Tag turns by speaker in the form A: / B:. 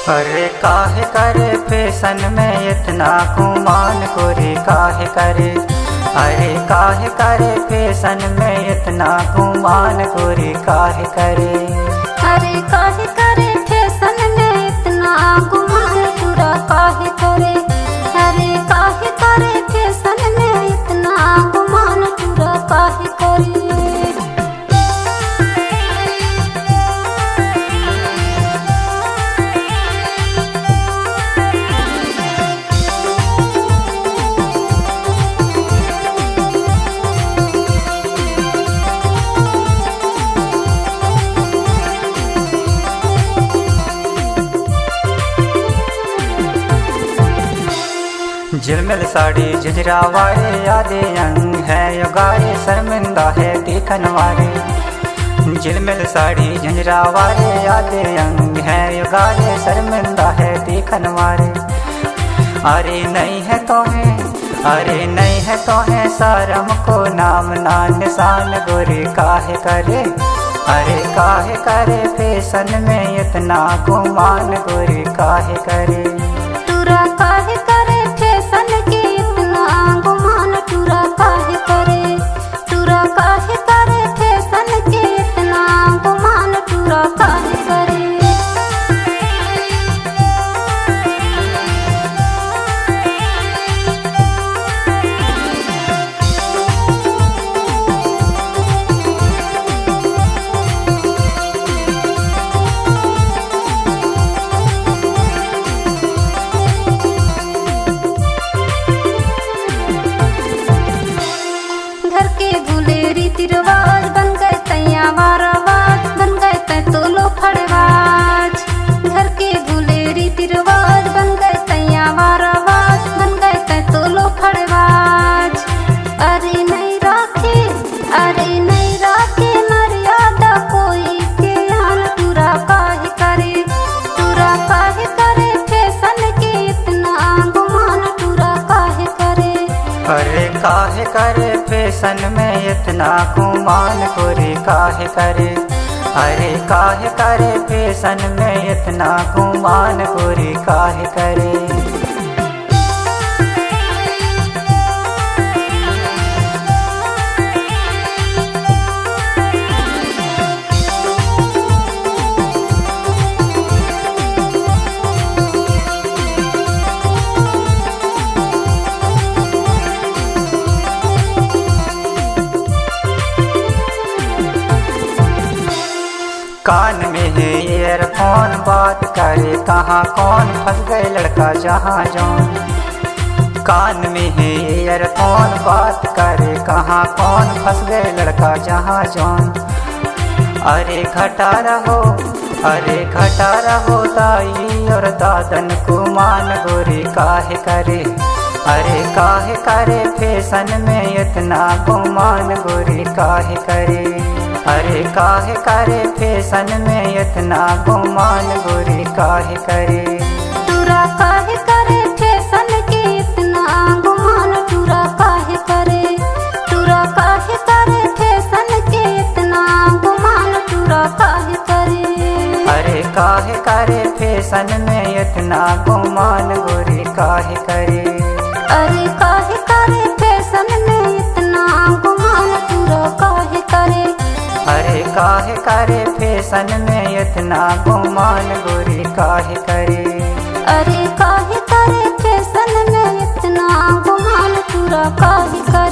A: अरे काहे करे फैशन में इतना गुमान गोरी काहे करे। अरे काहे करे फैशन में इतना गुमान गोरी काहे करे।
B: अरे काहे करे फैशन में इतना गुमान पूरा काहे करे। अरे काहे करे फैशन में इतना गुमान पूरा काहे करे।
A: झिलमिल साड़ी झिझरा वाले यादे अंग है योगाए शर्मिंदा है देखन वाले। झिलमिल साड़ी झिझरा वाले यादे अंग है योगाए शर्मिंदा है देखन वाले। अरे नहीं है तो है, अरे नहीं है तो है शर्म को नाम ना निशान गोरी काहे करे। अरे काहे करे फैशन में इतना गुमान गोरी काहे करे।
B: पूरा काहे करे फैशन के इतना गुमान पूरा काहे करे। पूरा काहे करे फैशन के इतना गुमान पूरा काहे करे। घर के भूले रीति रिवाज बन गए तैया वारावाज बन गए तै तो लो फड़वाज। घर के भूले रीति रिवाज बन गए तैया वारावाज बन गए तै तो लो फड़वाज। अरे नहीं राखे, अरे नहीं राखे मर्यादा कोई के यान पूरा काहे करे। पूरा काहे करे फैशन के इतना गुमान पूरा काहे करे।
A: अरे काहे करे फैशन में इतना गुमान गोरी काहे करे। अरे काहे करे फैशन में इतना गुमान गोरी काहे करे। कान में है ईयरफोन बात करे कहाँ कौन फंस गए लड़का जहाँ जौन। कान में है ईयरफोन बात करे कहाँ कौन फंस गए लड़का जहाँ जौन। अरे घटा रहो, अरे घटा रहो दाई और दादन को मान गोरी काहे करे। अरे काहे करे फैशन में इतना गुमान गोरी काहे करे। अरे काहे करे फैशन में इतना गुमान गोरी काहे करे।
B: पूरा काहे करे फैशन के इतना गुमान पूरा काहे करे। पूरा काहे करे फैशन के इतना गुमान पूरा काहे करे।
A: अरे काहे करे फैशन में इतना गुमान गोरी काहे करे।
B: अरे काहे करे फैशन में इतना गुमान पूरा काहे करे।
A: अरे काहे करे फैशन में इतना गुमान गोरी काहे करे।
B: अरे काहे करे फैशन में इतना गुमान पूरा काहे करे।